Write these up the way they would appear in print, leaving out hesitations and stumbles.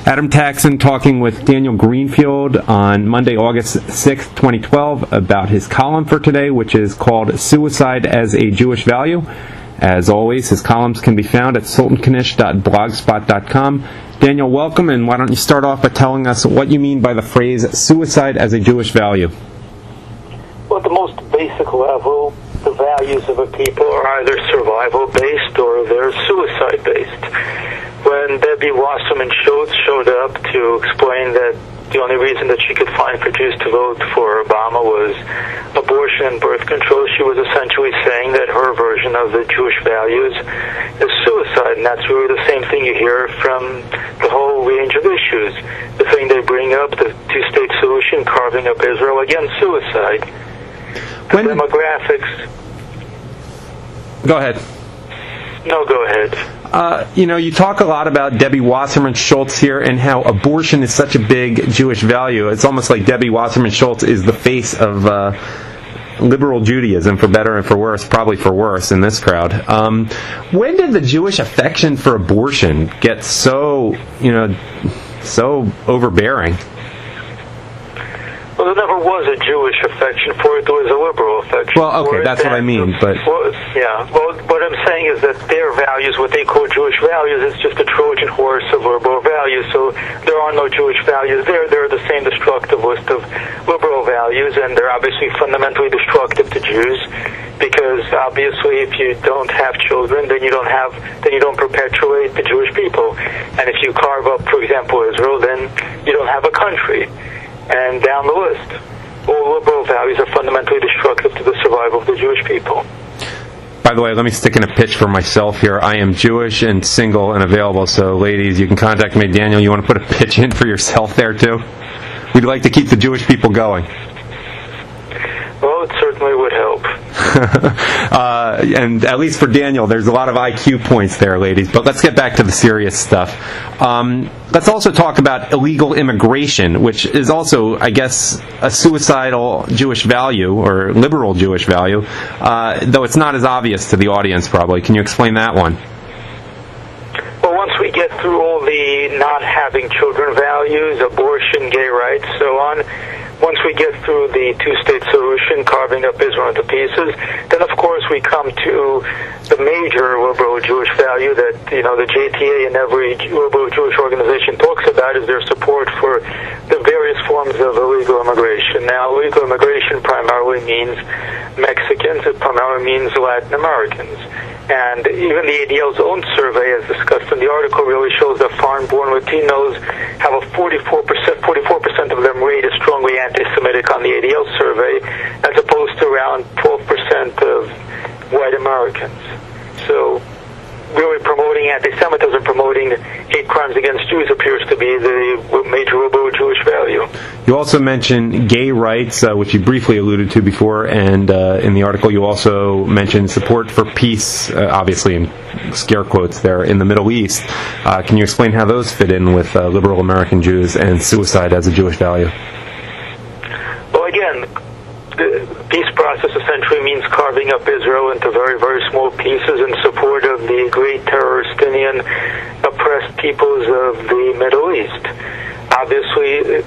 Adam Taxin talking with Daniel Greenfield on Monday, August 6th, 2012, about his column for today, which is called Suicide as a Jewish Value. As always, his columns can be found at sultanknish.blogspot.com. Daniel, welcome, and why don't you start off by telling us what you mean by the phrase suicide as a Jewish value? Well, at the most basic level, the values of a people are either survival-based or they're suicide-based. When Debbie Wasserman Schultz showed up to explain that the only reason that she could find for Jews to vote for Obama was abortion and birth control, she was essentially saying that her version of the Jewish values is suicide, and that's really the same thing you hear from the whole range of issues. The thing they bring up, the two-state solution, carving up Israel, again, suicide. The demographics... Go ahead. No, go ahead. You talk a lot about Debbie Wasserman Schultz here and how abortion is such a big Jewish value. It's almost like Debbie Wasserman Schultz is the face of liberal Judaism, for better and for worse, probably for worse in this crowd. When did the Jewish affection for abortion get so overbearing? Well, there never was a Jewish affection for it. There was a liberal affection. Well, okay, that's what I mean. But well, what I'm saying is that their values, what they call Jewish values, is just a Trojan horse of liberal values. So there are no Jewish values there. They're the same destructive list of liberal values, and they're obviously fundamentally destructive to Jews. Because obviously, if you don't have children, then you don't perpetuate the Jewish people. And if you carve up, for example, Israel, then you don't have a country. And down the list, all liberal values are fundamentally destructive to the survival of the Jewish people. By the way, let me stick in a pitch for myself here. I am Jewish and single and available, so ladies, you can contact me. Daniel, you want to put a pitch in for yourself there too? We'd like to keep the Jewish people going. Well, it certainly would help. And at least for Daniel, there's a lot of IQ points there, ladies. But let's get back to the serious stuff. Let's also talk about illegal immigration, which is also, I guess, a suicidal Jewish value, or liberal Jewish value, though it's not as obvious to the audience, probably. Can you explain that one? Well, once we get through all the not having children values, abortion, gay rights, so on, once we get through the two-state solution, carving up Israel into pieces, then of course we come to the major liberal Jewish value that, the JTA and every liberal Jewish organization talks about, is their support for the various forms of illegal immigration. Now, illegal immigration primarily means Mexicans, it primarily means Latin Americans. And even the ADL's own survey, as discussed in the article, really shows that foreign-born Latinos have a 44% of them rated strongly anti-Semitic on the ADL survey, as opposed to around 12% of white Americans. So really promoting anti-Semitism, promoting hate crimes against Jews appears to be the major liberal Jewish value. You also mentioned gay rights, which you briefly alluded to before, and in the article you also mentioned support for peace, obviously in scare quotes there, in the Middle East. Can you explain how those fit in with liberal American Jews and suicide as a Jewish value? Well, again, the peace process essentially means carving up Israel into very, very small pieces in support of the great terrorist-Indian oppressed peoples of the Middle East. Obviously,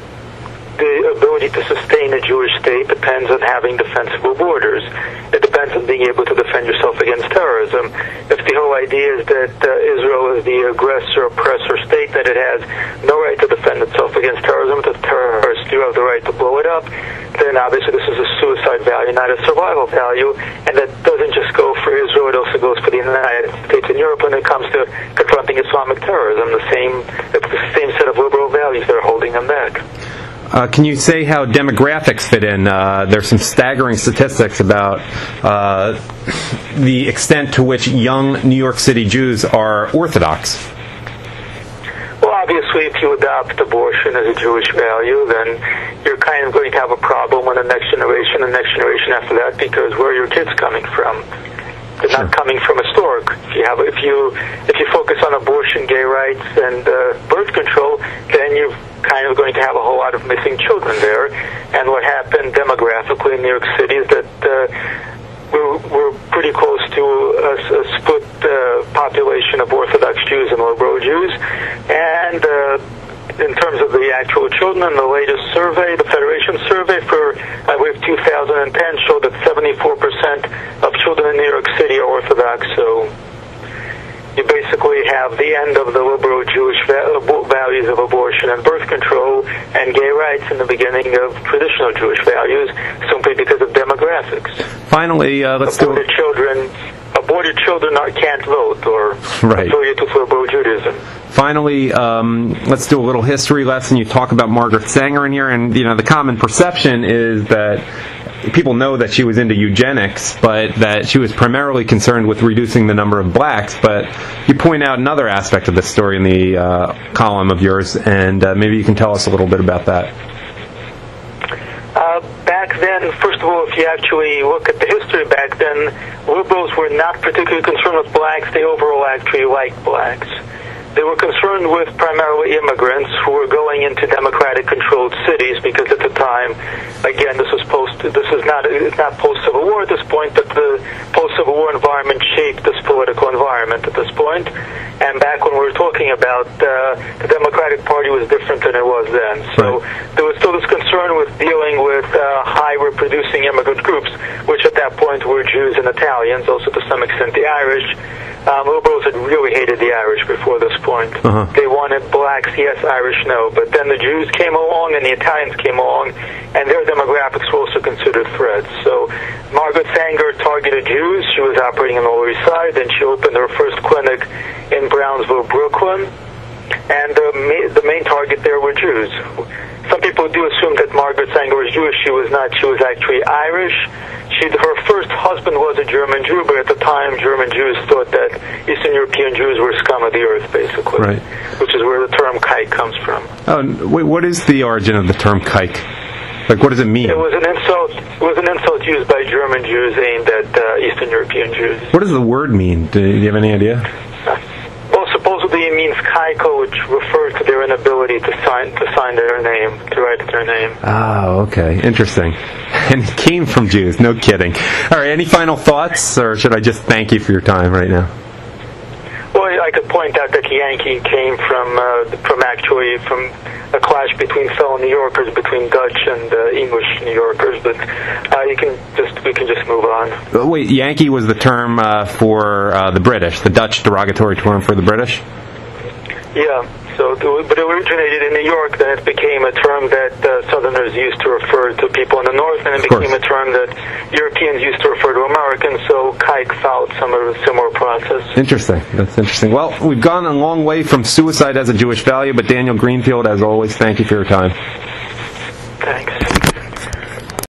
the ability to sustain a Jewish state depends on having defensible borders. It depends on being able to defend yourself against terrorism. If the whole idea is that Israel is the aggressor, oppressor state, that it has no right to defend itself against terrorism, that terrorists do have the right to blow it up, then obviously this is a suicide value, not a survival value, and that doesn't just go for Israel, it also goes for the United States and Europe when it comes to confronting Islamic terrorism. It's the same set of liberal values that are holding them back. Can you say how demographics fit in? There's some staggering statistics about the extent to which young New York City Jews are Orthodox. Well, obviously, if you adopt abortion as a Jewish value, then you're kind of going to have a problem with the next generation after that, because where are your kids coming from? They're not coming from historic. If you focus on abortion, gay rights, and birth control, then you're kind of going to have a whole lot of missing children there. And what happened demographically in New York City is that we're pretty close to a split population of Orthodox Jews and liberal Jews, and in terms of the actual children, the latest survey, the Federation survey for, I believe, 2010 showed that 74% of children in New York City are Orthodox. So you basically have the end of the liberal Jewish values of abortion and birth control and gay rights and the beginning of traditional Jewish values simply because of demographics. Finally, aborted children can't vote or affiliate with liberal Judaism. Finally, let's do a little history lesson. You talk about Margaret Sanger in here, and the common perception is that people know that she was into eugenics, but that she was primarily concerned with reducing the number of blacks. But you point out another aspect of this story in the column of yours, and maybe you can tell us a little bit about that. Back then, first of all, if you actually look at the history back then, liberals were not particularly concerned with blacks. They overall actually liked blacks. They were concerned with primarily immigrants who were going into Democratic-controlled cities because at the time, again, it's not post-Civil War at this point, but the post-Civil War environment shaped this political environment at this point. And back when we were talking about the Democratic Party was different than it was then. So there was still this concern with dealing with high-reproducing immigrant groups, which at that point were Jews and Italians, also to some extent the Irish. Liberals had really hated the Irish before this point. They wanted blacks, yes, Irish, no. But then the Jews came along and the Italians came along, and their demographics were also considered threats. So Margaret Sanger targeted Jews. She was operating on the Lower East Side, and she opened her first clinic in Brownsville, Brooklyn. And the main target there were Jews. Some people do assume that Margaret Sanger was Jewish. She was not. She was actually Irish. Her first husband was a German Jew, but at the time, German Jews thought that Eastern European Jews were scum of the earth, basically, which is where the term kike comes from. What is the origin of the term kike? Like, what does it mean? It was an insult. It was an insult used by German Jews aimed at Eastern European Jews. What does the word mean? Do you have any idea? Well, supposedly it means kaiko, which refers to their inability to sign their name, to write their name. Oh, okay. Interesting. And it came from Jews. No kidding. All right, any final thoughts, or should I just thank you for your time right now? Well, I could point out that Yankee came from a clash between fellow New Yorkers, between Dutch and English New Yorkers, but we can just move on. Wait, Yankee was the term for the British, the Dutch derogatory term for the British? Yeah. But it originated in New York, then it became a term that Southerners used to refer to people in the North, and it became a term that Europeans used to refer to Americans, so kike followed some of a similar process. Interesting. That's interesting. Well, we've gone a long way from suicide as a Jewish value, but Daniel Greenfield, as always, thank you for your time.